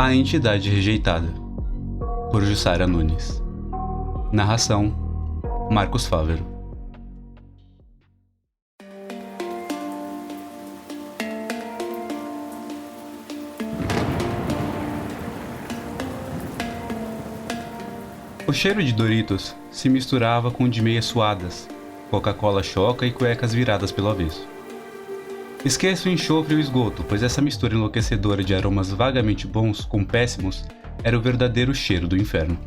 A Entidade Rejeitada, por Jussara Nunes. Narração: Marcos Fávero. O cheiro de Doritos se misturava com o de meias suadas, Coca-Cola choca e cuecas viradas pelo avesso. Esqueça o enxofre e o esgoto, pois essa mistura enlouquecedora de aromas vagamente bons com péssimos era o verdadeiro cheiro do inferno.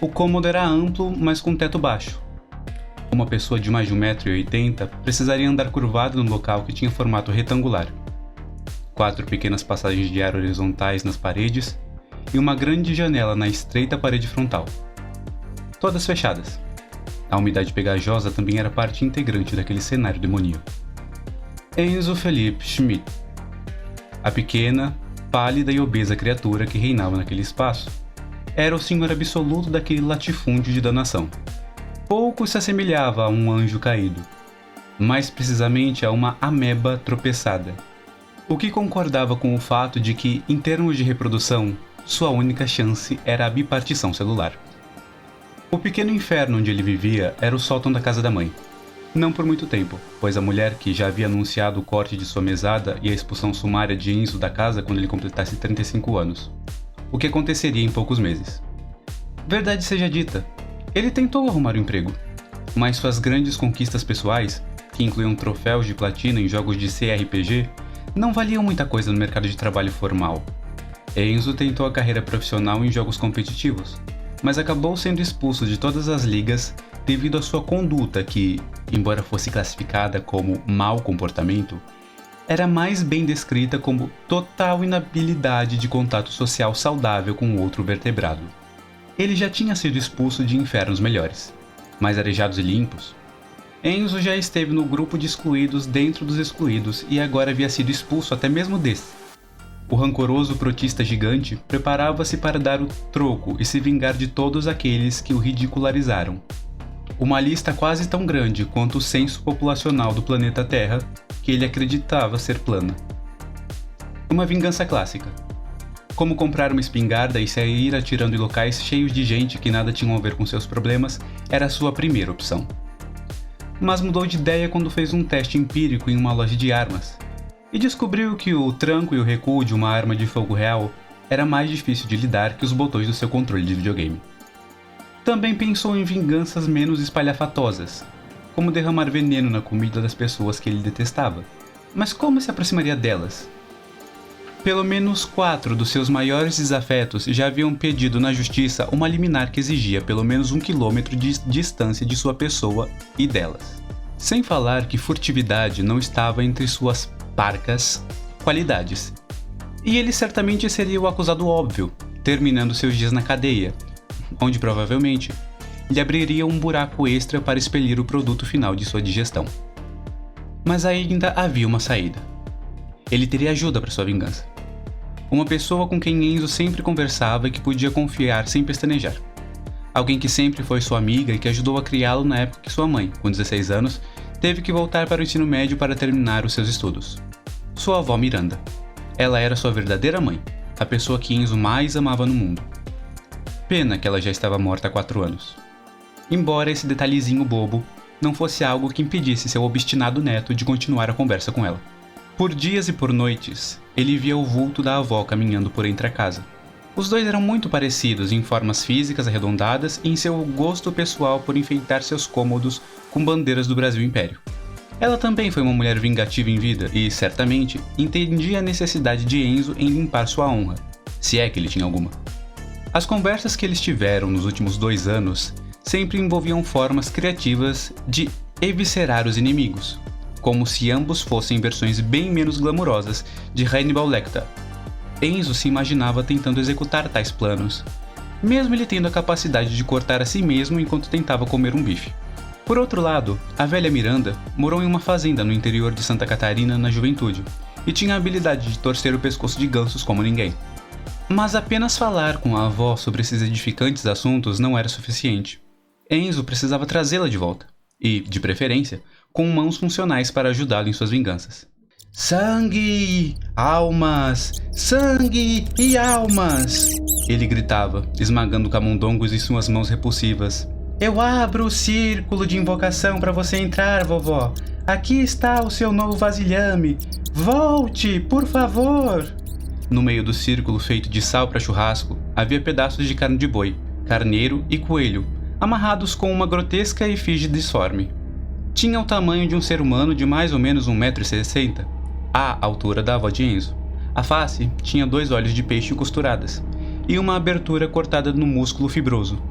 O cômodo era amplo, mas com teto baixo. Uma pessoa de mais de 1,80 m precisaria andar curvada no local que tinha formato retangular. 4 pequenas passagens de ar horizontais nas paredes e uma grande janela na estreita parede frontal. Todas fechadas. A umidade pegajosa também era parte integrante daquele cenário demoníaco. Enzo Felipe Schmidt. A pequena, pálida e obesa criatura que reinava naquele espaço era o senhor absoluto daquele latifúndio de danação. Pouco se assemelhava a um anjo caído, mais precisamente a uma ameba tropeçada, o que concordava com o fato de que, em termos de reprodução, sua única chance era a bipartição celular. O pequeno inferno onde ele vivia era o sótão da casa da mãe. Não por muito tempo, pois a mulher que já havia anunciado o corte de sua mesada e a expulsão sumária de Enzo da casa quando ele completasse 35 anos. O que aconteceria em poucos meses. Verdade seja dita, ele tentou arrumar um emprego, mas suas grandes conquistas pessoais, que incluíam troféus de platina em jogos de CRPG, não valiam muita coisa no mercado de trabalho formal. Enzo tentou a carreira profissional em jogos competitivos, mas acabou sendo expulso de todas as ligas devido à sua conduta que, embora fosse classificada como mau comportamento, era mais bem descrita como total inabilidade de contato social saudável com outro vertebrado. Ele já tinha sido expulso de infernos melhores, mais arejados e limpos. Enzo já esteve no grupo de excluídos dentro dos excluídos e agora havia sido expulso até mesmo desse. O rancoroso protista gigante preparava-se para dar o troco e se vingar de todos aqueles que o ridicularizaram. Uma lista quase tão grande quanto o censo populacional do planeta Terra, que ele acreditava ser plana. Uma vingança clássica. Como comprar uma espingarda e sair atirando em locais cheios de gente que nada tinham a ver com seus problemas era a sua primeira opção. Mas mudou de ideia quando fez um teste empírico em uma loja de armas, e descobriu que o tranco e o recuo de uma arma de fogo real era mais difícil de lidar que os botões do seu controle de videogame. Também pensou em vinganças menos espalhafatosas, como derramar veneno na comida das pessoas que ele detestava. Mas como se aproximaria delas? Pelo menos 4 dos seus maiores desafetos já haviam pedido na justiça uma liminar que exigia pelo menos 1 quilômetro de distância de sua pessoa e delas. Sem falar que furtividade não estava entre suas parcas qualidades. E ele certamente seria o acusado óbvio, terminando seus dias na cadeia, onde provavelmente lhe abriria um buraco extra para expelir o produto final de sua digestão. Mas ainda havia uma saída. Ele teria ajuda para sua vingança. Uma pessoa com quem Enzo sempre conversava e que podia confiar sem pestanejar. Alguém que sempre foi sua amiga e que ajudou a criá-lo na época que sua mãe, com 16 anos, teve que voltar para o ensino médio para terminar os seus estudos. Sua avó Miranda. Ela era sua verdadeira mãe, a pessoa que Enzo mais amava no mundo. Pena que ela já estava morta há 4 anos. Embora esse detalhezinho bobo não fosse algo que impedisse seu obstinado neto de continuar a conversa com ela. Por dias e por noites, ele via o vulto da avó caminhando por entre a casa. Os dois eram muito parecidos em formas físicas arredondadas e em seu gosto pessoal por enfeitar seus cômodos com bandeiras do Brasil Império. Ela também foi uma mulher vingativa em vida e, certamente, entendia a necessidade de Enzo em limpar sua honra, se é que ele tinha alguma. As conversas que eles tiveram nos últimos 2 anos sempre envolviam formas criativas de eviscerar os inimigos, como se ambos fossem versões bem menos glamourosas de Hannibal Lecter. Enzo se imaginava tentando executar tais planos, mesmo ele tendo a capacidade de cortar a si mesmo enquanto tentava comer um bife. Por outro lado, a velha Miranda morou em uma fazenda no interior de Santa Catarina na juventude, e tinha a habilidade de torcer o pescoço de gansos como ninguém. Mas apenas falar com a avó sobre esses edificantes assuntos não era suficiente. Enzo precisava trazê-la de volta, e, de preferência, com mãos funcionais para ajudá-lo em suas vinganças. Sangue! Almas! Sangue e almas! Ele gritava, esmagando camundongos em suas mãos repulsivas. Eu abro o círculo de invocação para você entrar, vovó. Aqui está o seu novo vasilhame. Volte, por favor! No meio do círculo feito de sal para churrasco, havia pedaços de carne de boi, carneiro e coelho, amarrados com uma grotesca efígie disforme. Tinha o tamanho de um ser humano de mais ou menos 1,60 m, à altura da avó de Enzo. A face tinha 2 olhos de peixe costuradas, e uma abertura cortada no músculo fibroso,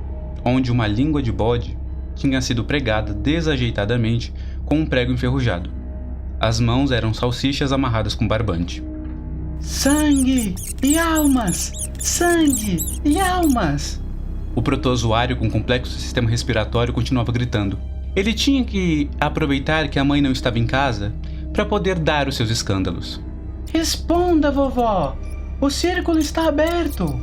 onde uma língua de bode tinha sido pregada desajeitadamente com um prego enferrujado. As mãos eram salsichas amarradas com barbante. Sangue e almas! Sangue e almas! O protozoário com complexo sistema respiratório continuava gritando. Ele tinha que aproveitar que a mãe não estava em casa para poder dar os seus escândalos. Responda, vovó! O círculo está aberto!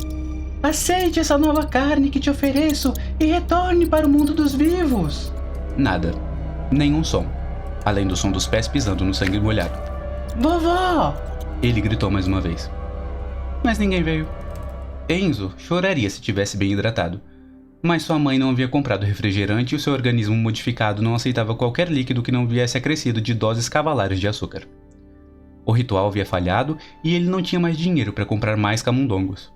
Aceite essa nova carne que te ofereço e retorne para o mundo dos vivos! Nada. Nenhum som. Além do som dos pés pisando no sangue molhado. Vovó! Ele gritou mais uma vez. Mas ninguém veio. Enzo choraria se tivesse bem hidratado. Mas sua mãe não havia comprado refrigerante e o seu organismo modificado não aceitava qualquer líquido que não viesse acrescido de doses cavalares de açúcar. O ritual havia falhado e ele não tinha mais dinheiro para comprar mais camundongos.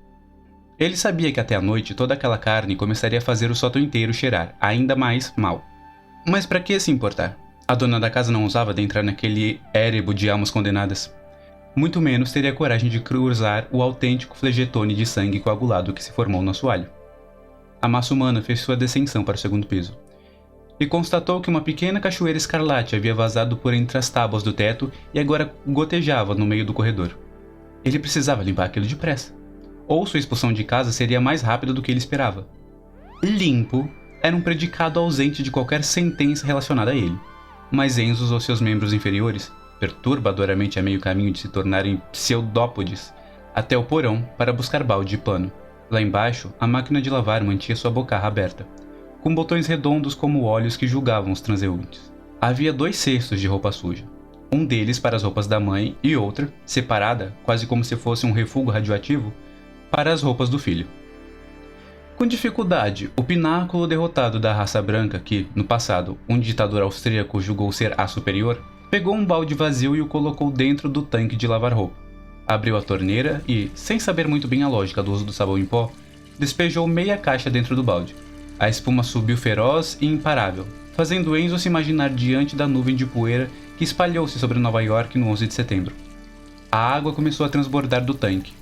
Ele sabia que até a noite toda aquela carne começaria a fazer o sótão inteiro cheirar ainda mais mal. Mas para que se importar? A dona da casa não ousava adentrar naquele érebo de almas condenadas. Muito menos teria coragem de cruzar o autêntico flegetone de sangue coagulado que se formou no assoalho. A massa humana fez sua descensão para o segundo piso, e constatou que uma pequena cachoeira escarlate havia vazado por entre as tábuas do teto e agora gotejava no meio do corredor. Ele precisava limpar aquilo depressa, ou sua expulsão de casa seria mais rápida do que ele esperava. Limpo era um predicado ausente de qualquer sentença relacionada a ele, mas Enzo usou seus membros inferiores, perturbadoramente a meio caminho de se tornarem pseudópodes, até o porão para buscar balde de pano. Lá embaixo, a máquina de lavar mantinha sua bocarra aberta, com botões redondos como olhos que julgavam os transeuntes. Havia 2 cestos de roupa suja, um deles para as roupas da mãe e outra, separada, quase como se fosse um refúgio radioativo, para as roupas do filho. Com dificuldade, o pináculo derrotado da raça branca que, no passado, um ditador austríaco julgou ser a superior, pegou um balde vazio e o colocou dentro do tanque de lavar roupa. Abriu a torneira e, sem saber muito bem a lógica do uso do sabão em pó, despejou meia caixa dentro do balde. A espuma subiu feroz e imparável, fazendo Enzo se imaginar diante da nuvem de poeira que espalhou-se sobre Nova York no 11 de setembro. A água começou a transbordar do tanque.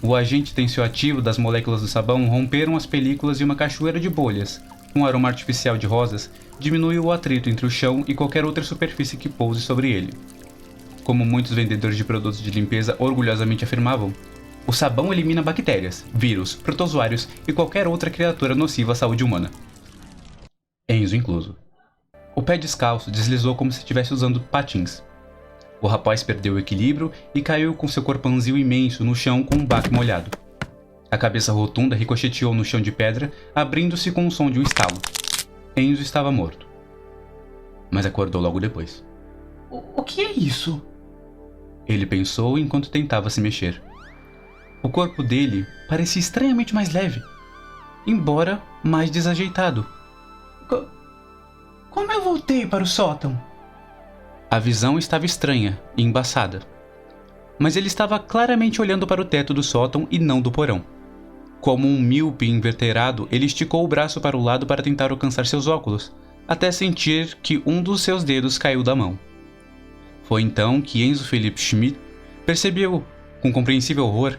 O agente tensioativo das moléculas do sabão romperam as películas e uma cachoeira de bolhas, com aroma artificial de rosas, diminuiu o atrito entre o chão e qualquer outra superfície que pouse sobre ele. Como muitos vendedores de produtos de limpeza orgulhosamente afirmavam, o sabão elimina bactérias, vírus, protozoários e qualquer outra criatura nociva à saúde humana. Enzo incluso. O pé descalço deslizou como se estivesse usando patins. O rapaz perdeu o equilíbrio e caiu com seu corpãozinho imenso no chão com um baque molhado. A cabeça rotunda ricocheteou no chão de pedra, abrindo-se com o som de um estalo. Enzo estava morto. Mas acordou logo depois. O que é isso? Ele pensou enquanto tentava se mexer. O corpo dele parecia estranhamente mais leve, embora mais desajeitado. Como eu voltei para o sótão? A visão estava estranha e embaçada, mas ele estava claramente olhando para o teto do sótão e não do porão. Como um míope inveterado, ele esticou o braço para o lado para tentar alcançar seus óculos, até sentir que um dos seus dedos caiu da mão. Foi então que Enzo Philipp Schmidt percebeu, com compreensível horror,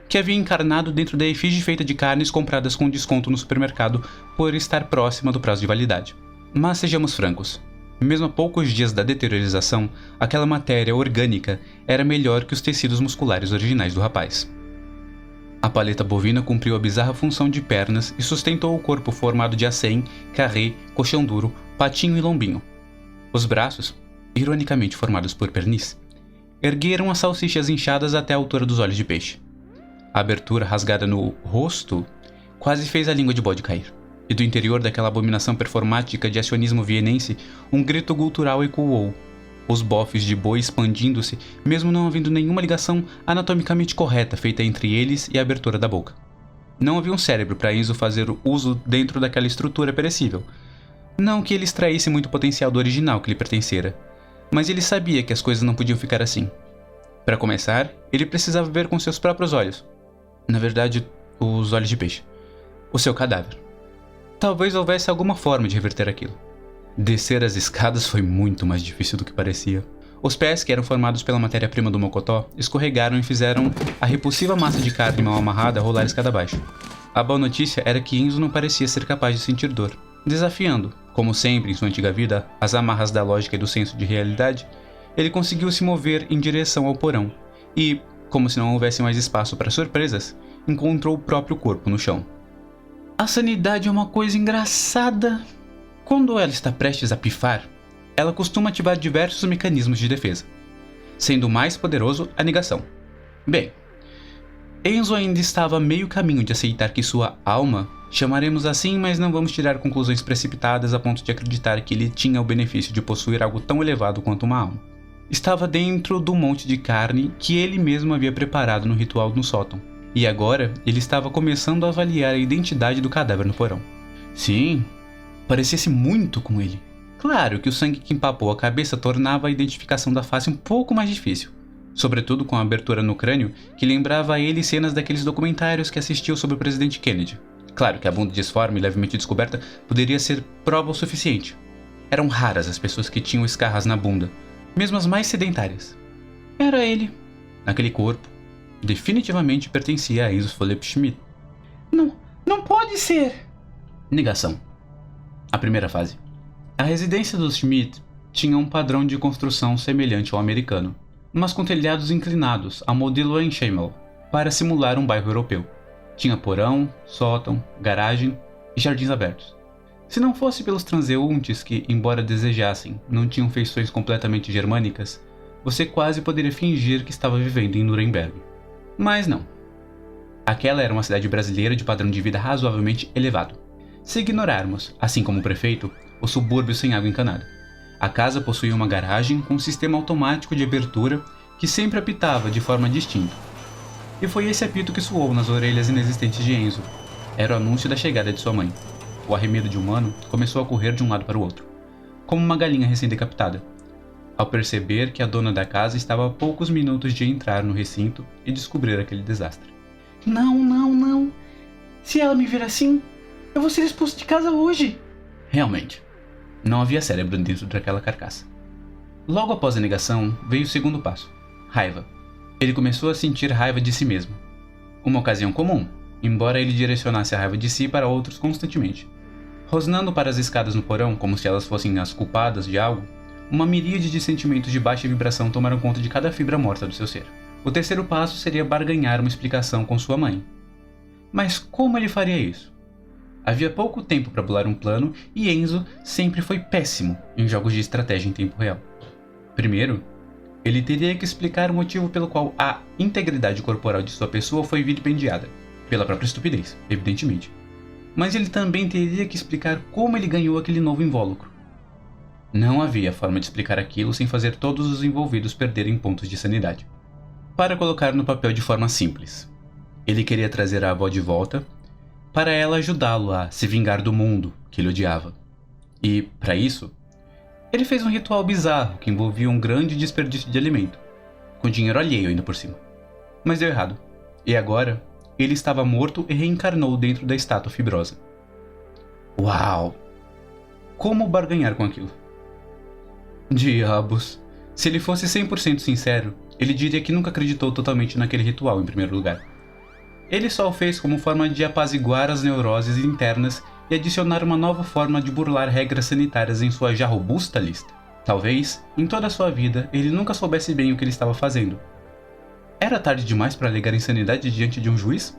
que havia encarnado dentro da efígie feita de carnes compradas com desconto no supermercado por estar próxima do prazo de validade. Mas sejamos francos, mesmo a poucos dias da deteriorização, aquela matéria orgânica era melhor que os tecidos musculares originais do rapaz. A paleta bovina cumpriu a bizarra função de pernas e sustentou o corpo formado de acém, carré, colchão duro, patinho e lombinho. Os braços, ironicamente formados por pernis, ergueram as salsichas inchadas até a altura dos olhos de peixe. A abertura rasgada no rosto quase fez a língua de bode cair, e do interior daquela abominação performática de acionismo vienense, um grito gutural ecoou. os bofes de boi expandindo-se, mesmo não havendo nenhuma ligação anatomicamente correta feita entre eles e a abertura da boca. Não havia um cérebro para Enzo fazer uso dentro daquela estrutura perecível. Não que ele extraísse muito potencial do original que lhe pertencera, mas ele sabia que as coisas não podiam ficar assim. Para começar, ele precisava ver com seus próprios olhos. Na verdade, os olhos de peixe. O seu cadáver. Talvez houvesse alguma forma de reverter aquilo. Descer as escadas foi muito mais difícil do que parecia. Os pés, que eram formados pela matéria-prima do mocotó, escorregaram e fizeram a repulsiva massa de carne mal amarrada rolar escada abaixo. A boa notícia era que Enzo não parecia ser capaz de sentir dor. Desafiando, como sempre em sua antiga vida, as amarras da lógica e do senso de realidade, ele conseguiu se mover em direção ao porão e, como se não houvesse mais espaço para surpresas, encontrou o próprio corpo no chão. A sanidade é uma coisa engraçada. Quando ela está prestes a pifar, ela costuma ativar diversos mecanismos de defesa, sendo o mais poderoso a negação. Bem, Enzo ainda estava a meio caminho de aceitar que sua alma, chamaremos assim, mas não vamos tirar conclusões precipitadas a ponto de acreditar que ele tinha o benefício de possuir algo tão elevado quanto uma alma. Estava dentro do monte de carne que ele mesmo havia preparado no ritual no sótão, e agora ele estava começando a avaliar a identidade do cadáver no porão. Sim, parecia-se muito com ele. Claro que o sangue que empapou a cabeça tornava a identificação da face um pouco mais difícil, sobretudo com a abertura no crânio que lembrava a ele cenas daqueles documentários que assistiu sobre o presidente Kennedy. Claro que a bunda disforme e levemente descoberta poderia ser prova o suficiente. Eram raras as pessoas que tinham escarras na bunda, mesmo as mais sedentárias. Era ele. Aquele corpo definitivamente pertencia a Enzo Philipp Schmidt. Não pode ser! Negação. A primeira fase. A residência dos Schmidt tinha um padrão de construção semelhante ao americano, mas com telhados inclinados, a modelo Enschemel, para simular um bairro europeu. Tinha porão, sótão, garagem e jardins abertos. Se não fosse pelos transeuntes que, embora desejassem, não tinham feições completamente germânicas, você quase poderia fingir que estava vivendo em Nuremberg. Mas não. Aquela era uma cidade brasileira de padrão de vida razoavelmente elevado. Se ignorarmos, assim como o prefeito, o subúrbio sem água encanada. A casa possuía uma garagem com um sistema automático de abertura que sempre apitava de forma distinta. E foi esse apito que soou nas orelhas inexistentes de Enzo. Era o anúncio da chegada de sua mãe. O arremedo de humano começou a correr de um lado para o outro, como uma galinha recém-decapitada, ao perceber que a dona da casa estava a poucos minutos de entrar no recinto e descobrir aquele desastre. Não. Se ela me ver assim, eu vou ser expulso de casa hoje. Realmente, não havia cérebro dentro daquela carcaça. Logo após a negação, veio o segundo passo: raiva. Ele começou a sentir raiva de si mesmo. Uma ocasião comum, embora ele direcionasse a raiva de si para outros constantemente. Rosnando para as escadas no porão, como se elas fossem as culpadas de algo, uma miríade de sentimentos de baixa vibração tomaram conta de cada fibra morta do seu ser. O terceiro passo seria barganhar uma explicação com sua mãe. Mas como ele faria isso? Havia pouco tempo para bolar um plano e Enzo sempre foi péssimo em jogos de estratégia em tempo real. Primeiro, ele teria que explicar o motivo pelo qual a integridade corporal de sua pessoa foi vilipendiada, pela própria estupidez, evidentemente. Mas ele também teria que explicar como ele ganhou aquele novo invólucro. Não havia forma de explicar aquilo sem fazer todos os envolvidos perderem pontos de sanidade. Para colocar no papel de forma simples, ele queria trazer a avó de volta, para ela ajudá-lo a se vingar do mundo que ele odiava. E, para isso, ele fez um ritual bizarro que envolvia um grande desperdício de alimento, com dinheiro alheio ainda por cima. Mas deu errado, e agora ele estava morto e reencarnou dentro da estátua fibrosa. Uau! Como barganhar com aquilo? Diabos! Se ele fosse 100% sincero, ele diria que nunca acreditou totalmente naquele ritual em primeiro lugar. Ele só o fez como forma de apaziguar as neuroses internas e adicionar uma nova forma de burlar regras sanitárias em sua já robusta lista. Talvez, em toda a sua vida, ele nunca soubesse bem o que ele estava fazendo. Era tarde demais para alegar insanidade diante de um juiz?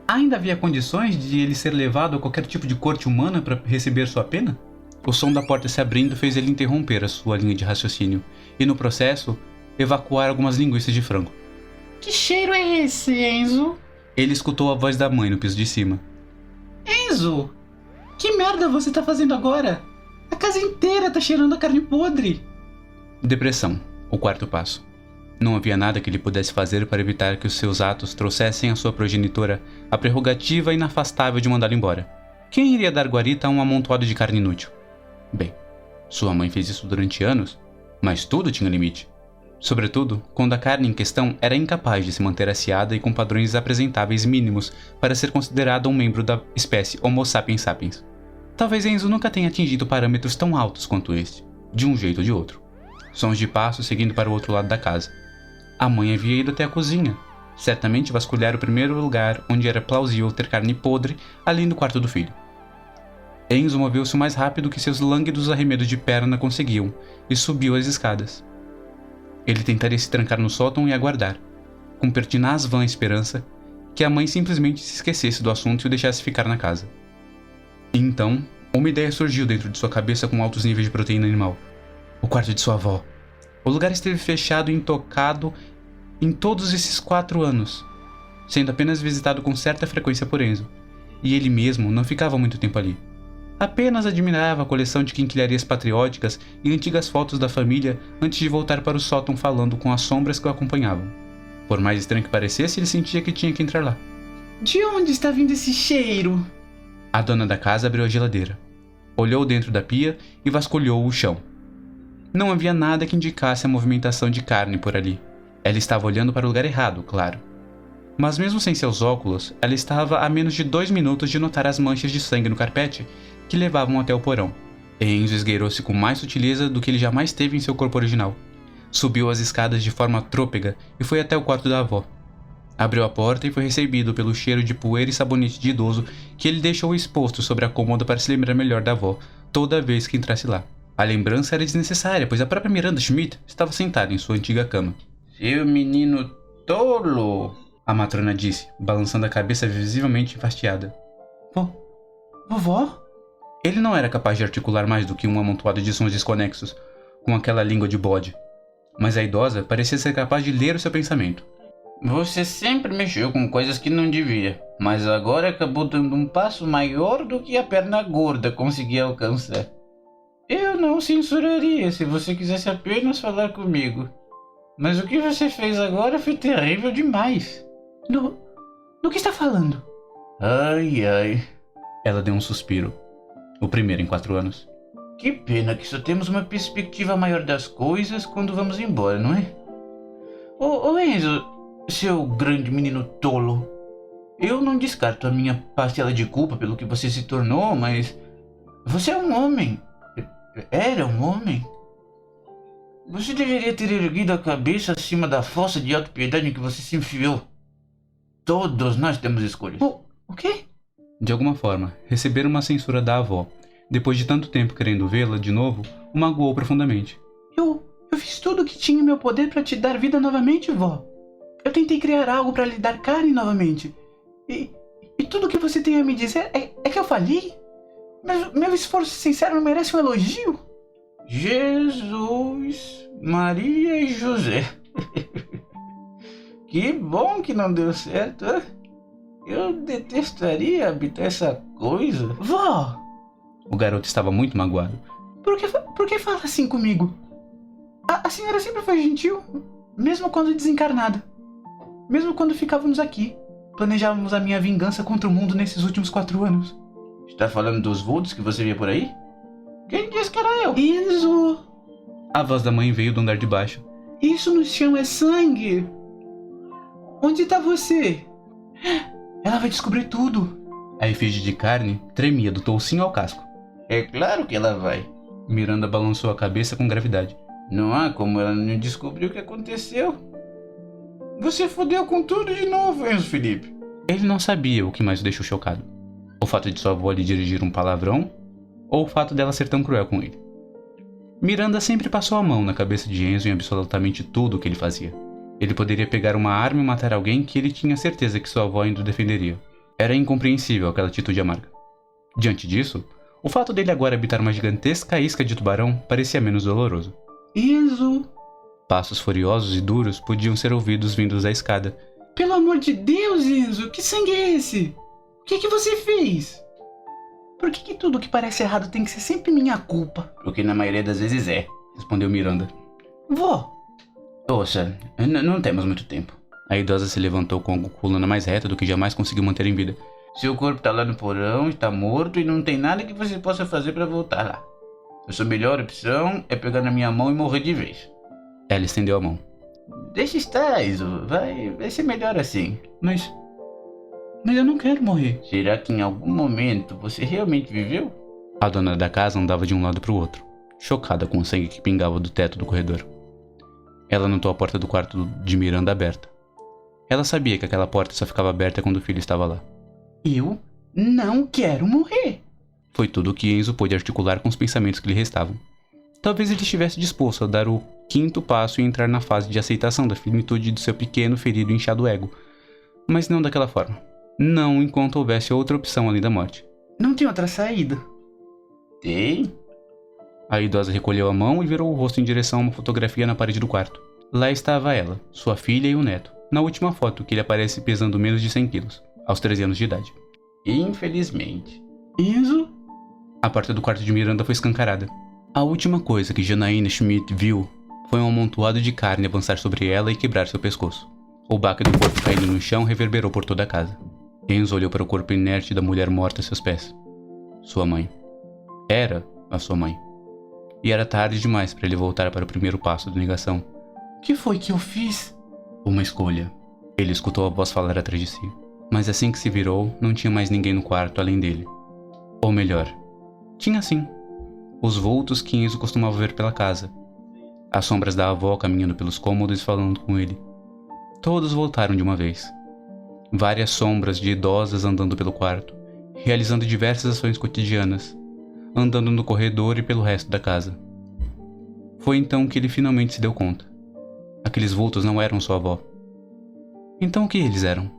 Ainda havia condições de ele ser levado a qualquer tipo de corte humana para receber sua pena? O som da porta se abrindo fez ele interromper a sua linha de raciocínio e, no processo, evacuar algumas linguiças de frango. Que cheiro é esse, Enzo? Ele escutou a voz da mãe no piso de cima. Enzo! Que merda você tá fazendo agora? A casa inteira tá cheirando a carne podre. Depressão, o quarto passo. Não havia nada que ele pudesse fazer para evitar que os seus atos trouxessem à sua progenitora a prerrogativa inafastável de mandá-lo embora. Quem iria dar guarita a um amontoado de carne inútil? Bem, sua mãe fez isso durante anos, mas tudo tinha limite. Sobretudo, quando a carne em questão era incapaz de se manter aciada e com padrões apresentáveis mínimos para ser considerada um membro da espécie Homo sapiens sapiens. Talvez Enzo nunca tenha atingido parâmetros tão altos quanto este, de um jeito ou de outro. Sons de passos seguindo para o outro lado da casa. A mãe havia ido até a cozinha, certamente vasculhar o primeiro lugar onde era plausível ter carne podre, além do quarto do filho. Enzo moveu-se o mais rápido que seus lânguidos arremedos de perna conseguiam e subiu as escadas. Ele tentaria se trancar no sótão e aguardar, com pertinaz vã esperança, que a mãe simplesmente se esquecesse do assunto e o deixasse ficar na casa. E então, uma ideia surgiu dentro de sua cabeça com altos níveis de proteína animal. O quarto de sua avó. O lugar esteve fechado e intocado em todos esses 4 anos, sendo apenas visitado com certa frequência por Enzo, e ele mesmo não ficava muito tempo ali. Apenas admirava a coleção de quinquilharias patrióticas e antigas fotos da família antes de voltar para o sótão falando com as sombras que o acompanhavam. Por mais estranho que parecesse, ele sentia que tinha que entrar lá. De onde está vindo esse cheiro? A dona da casa abriu a geladeira, olhou dentro da pia e vasculhou o chão. Não havia nada que indicasse a movimentação de carne por ali. Ela estava olhando para o lugar errado, claro. Mas mesmo sem seus óculos, ela estava a menos de 2 minutos de notar as manchas de sangue no carpete que levavam até o porão. Enzo esgueirou-se com mais sutileza do que ele jamais teve em seu corpo original. Subiu as escadas de forma trôpega e foi até o quarto da avó. Abriu a porta e foi recebido pelo cheiro de poeira e sabonete de idoso que ele deixou exposto sobre a cômoda para se lembrar melhor da avó toda vez que entrasse lá. A lembrança era desnecessária, pois a própria Miranda Schmidt estava sentada em sua antiga cama. Seu menino tolo, a matrona disse, balançando a cabeça visivelmente enfastiada. Vovó? Ele não era capaz de articular mais do que um amontoado de sons desconexos, com aquela língua de bode. Mas a idosa parecia ser capaz de ler o seu pensamento. Você sempre mexeu com coisas que não devia, mas agora acabou dando um passo maior do que a perna gorda conseguia alcançar. Eu não censuraria se você quisesse apenas falar comigo. Mas o que você fez agora foi terrível demais. Do que está falando? Ai. Ela deu um suspiro. O primeiro em 4 anos. Que pena que só temos uma perspectiva maior das coisas quando vamos embora, não é? Ô Enzo, seu grande menino tolo. Eu não descarto a minha parcela de culpa pelo que você se tornou, mas... Você é um homem. Era um homem. Você deveria ter erguido a cabeça acima da fossa de autopiedade em que você se enfiou. Todos nós temos escolhas. O quê? De alguma forma, receber uma censura da avó, depois de tanto tempo querendo vê-la de novo, o magoou profundamente. Eu fiz tudo o que tinha em meu poder para te dar vida novamente, vó. Eu tentei criar algo para lhe dar carne novamente. E tudo o que você tem a me dizer é que eu falhei? Meu esforço sincero não merece um elogio? Jesus, Maria e José. Que bom que não deu certo, hein? Eu detestaria habitar essa coisa. Vó! O garoto estava muito magoado. Por que fala assim comigo? A senhora sempre foi gentil, mesmo quando desencarnada. Mesmo quando ficávamos aqui. Planejávamos a minha vingança contra o mundo nesses últimos 4 anos. Está falando dos vultos que você via por aí? Quem disse que era eu? Enzo! A voz da mãe veio do andar de baixo. Isso no chão é sangue! Onde está você? Ela vai descobrir tudo. A efígie de carne tremia do toucinho ao casco. É claro que ela vai. Miranda balançou a cabeça com gravidade. Não há como ela não descobrir o que aconteceu. Você fodeu com tudo de novo, Enzo Felipe. Ele não sabia o que mais o deixou chocado. O fato de sua avó lhe dirigir um palavrão, ou o fato dela ser tão cruel com ele. Miranda sempre passou a mão na cabeça de Enzo em absolutamente tudo o que ele fazia. Ele poderia pegar uma arma e matar alguém que ele tinha certeza que sua avó ainda o defenderia. Era incompreensível aquela atitude amarga. Diante disso, o fato dele agora habitar uma gigantesca isca de tubarão parecia menos doloroso. Enzo! Passos furiosos e duros podiam ser ouvidos vindos da escada. Pelo amor de Deus, Enzo! Que sangue é esse? O que você fez? Por que tudo que parece errado tem que ser sempre minha culpa? Porque na maioria das vezes é, respondeu Miranda. Vó, Ouça, não temos muito tempo. A idosa se levantou com a coluna mais reta do que jamais conseguiu manter em vida. Seu corpo tá lá no porão, está morto e não tem nada que você possa fazer para voltar lá. A sua melhor opção é pegar na minha mão e morrer de vez. Ela estendeu a mão. Deixa estar, Enzo. Vai ser melhor assim. mas eu não quero morrer. Será que em algum momento você realmente viveu? A dona da casa andava de um lado para o outro, chocada com o sangue que pingava do teto do corredor. Ela notou a porta do quarto de Miranda aberta. Ela sabia que aquela porta só ficava aberta quando o filho estava lá. Eu não quero morrer. Foi tudo o que Enzo pôde articular com os pensamentos que lhe restavam. Talvez ele estivesse disposto a dar o quinto passo e entrar na fase de aceitação da finitude do seu pequeno, ferido e inchado ego. Mas não daquela forma. Não enquanto houvesse outra opção além da morte. Não tem outra saída. Tem? A idosa recolheu a mão e virou o rosto em direção a uma fotografia na parede do quarto. Lá estava ela, sua filha e o neto, na última foto que ele aparece pesando menos de 100 quilos, aos 13 anos de idade. Infelizmente. Enzo? A porta do quarto de Miranda foi escancarada. A última coisa que Janaína Schmidt viu foi um amontoado de carne avançar sobre ela e quebrar seu pescoço. O baque do corpo caindo no chão reverberou por toda a casa. Enzo olhou para o corpo inerte da mulher morta a seus pés. Sua mãe. Era a sua mãe. E era tarde demais para ele voltar para o primeiro passo da negação. O que foi que eu fiz? Uma escolha. Ele escutou a voz falar atrás de si. Mas assim que se virou, não tinha mais ninguém no quarto além dele. Ou melhor, tinha sim. Os vultos que Enzo costumava ver pela casa. As sombras da avó caminhando pelos cômodos e falando com ele. Todos voltaram de uma vez. Várias sombras de idosas andando pelo quarto, realizando diversas ações cotidianas, andando no corredor e pelo resto da casa. Foi então que ele finalmente se deu conta. Aqueles vultos não eram sua avó. Então o que eles eram?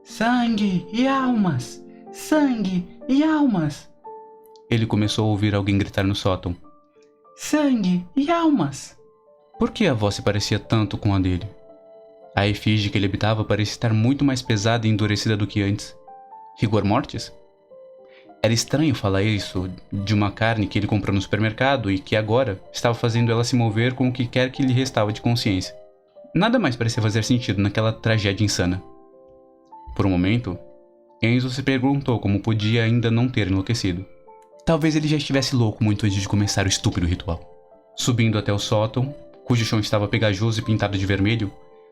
Sangue e almas! Sangue e almas! Ele começou a ouvir alguém gritar no sótão. Sangue e almas! Por que a voz se parecia tanto com a dele? A efígie que ele habitava parecia estar muito mais pesada e endurecida do que antes. Rigor mortis? Era estranho falar isso de uma carne que ele comprou no supermercado e que agora estava fazendo ela se mover com o que quer que lhe restava de consciência. Nada mais parecia fazer sentido naquela tragédia insana. Por um momento, Enzo se perguntou como podia ainda não ter enlouquecido. Talvez ele já estivesse louco muito antes de começar o estúpido ritual. Subindo até o sótão, cujo chão estava pegajoso e pintado de vermelho,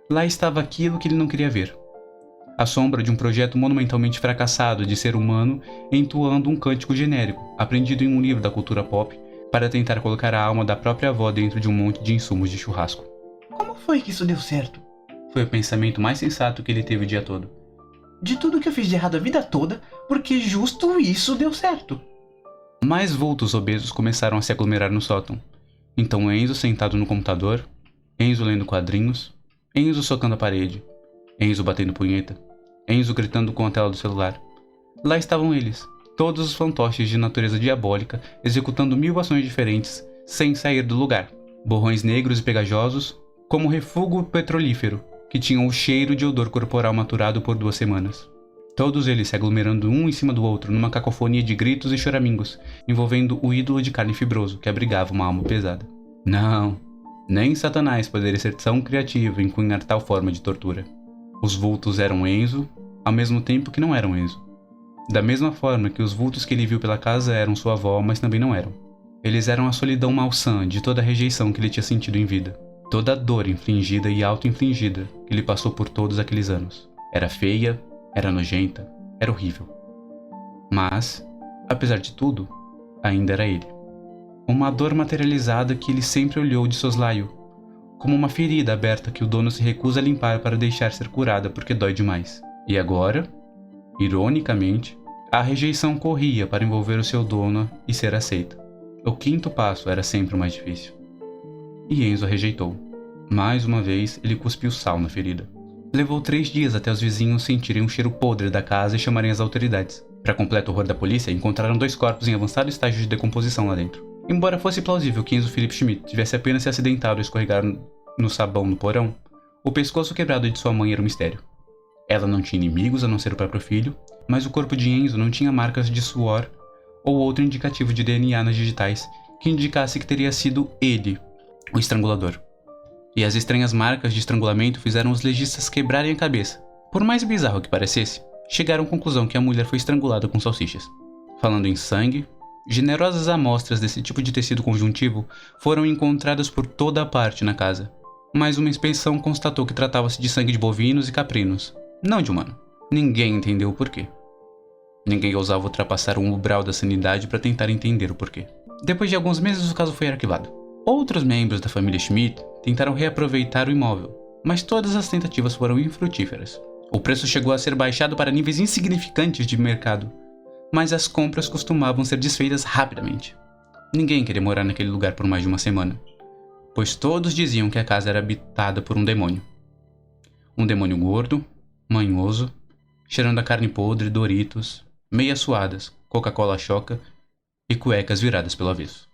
lá estava aquilo que ele não queria ver. A sombra de um projeto monumentalmente fracassado de ser humano entoando um cântico genérico, aprendido em um livro da cultura pop, para tentar colocar a alma da própria avó dentro de um monte de insumos de churrasco. Como foi que isso deu certo? Foi o pensamento mais sensato que ele teve o dia todo. De tudo que eu fiz de errado a vida toda, porque justo isso deu certo. Mais vultos obesos começaram a se aglomerar no sótão. Então Enzo sentado no computador, Enzo lendo quadrinhos, Enzo socando a parede, Enzo batendo punheta, Enzo gritando com a tela do celular. Lá estavam eles, todos os fantoches de natureza diabólica, executando 1000 ações diferentes, sem sair do lugar. Borrões negros e pegajosos, como refúgio petrolífero, que tinham o cheiro de odor corporal maturado por 2 semanas. Todos eles se aglomerando um em cima do outro numa cacofonia de gritos e choramingos, envolvendo o ídolo de carne fibroso que abrigava uma alma pesada. Não, nem Satanás poderia ser tão criativo em cunhar tal forma de tortura. Os vultos eram Enzo, ao mesmo tempo que não eram Enzo. Da mesma forma que os vultos que ele viu pela casa eram sua avó, mas também não eram. Eles eram a solidão malsã de toda a rejeição que ele tinha sentido em vida. Toda a dor infligida e auto-infligida que ele passou por todos aqueles anos. Era feia, era nojenta, era horrível. Mas, apesar de tudo, ainda era ele. Uma dor materializada que ele sempre olhou de soslaio, como uma ferida aberta que o dono se recusa a limpar para deixar ser curada porque dói demais. E agora, ironicamente, a rejeição corria para envolver o seu dono e ser aceita. O 5º passo era sempre o mais difícil. E Enzo a rejeitou. Mais uma vez, ele cuspiu sal na ferida. Levou 3 dias até os vizinhos sentirem um cheiro podre da casa e chamarem as autoridades. Para completo horror da polícia, encontraram 2 corpos em avançado estágio de decomposição lá dentro. Embora fosse plausível que Enzo Philip Schmidt tivesse apenas se acidentado ao escorregar no sabão no porão, o pescoço quebrado de sua mãe era um mistério. Ela não tinha inimigos a não ser o próprio filho, mas o corpo de Enzo não tinha marcas de suor ou outro indicativo de DNA nas digitais que indicasse que teria sido ele o estrangulador. E as estranhas marcas de estrangulamento fizeram os legistas quebrarem a cabeça. Por mais bizarro que parecesse, chegaram à conclusão que a mulher foi estrangulada com salsichas. Falando em sangue, generosas amostras desse tipo de tecido conjuntivo foram encontradas por toda a parte na casa, mas uma inspeção constatou que tratava-se de sangue de bovinos e caprinos, não de humano. Ninguém entendeu o porquê. Ninguém ousava ultrapassar o umbral da sanidade para tentar entender o porquê. Depois de alguns meses, o caso foi arquivado. Outros membros da família Schmidt tentaram reaproveitar o imóvel, mas todas as tentativas foram infrutíferas. O preço chegou a ser baixado para níveis insignificantes de mercado, mas as compras costumavam ser desfeitas rapidamente. Ninguém queria morar naquele lugar por mais de uma semana, pois todos diziam que a casa era habitada por um demônio. Um demônio gordo, manhoso, cheirando a carne podre, Doritos, meias suadas, Coca-Cola choca e cuecas viradas pelo avesso.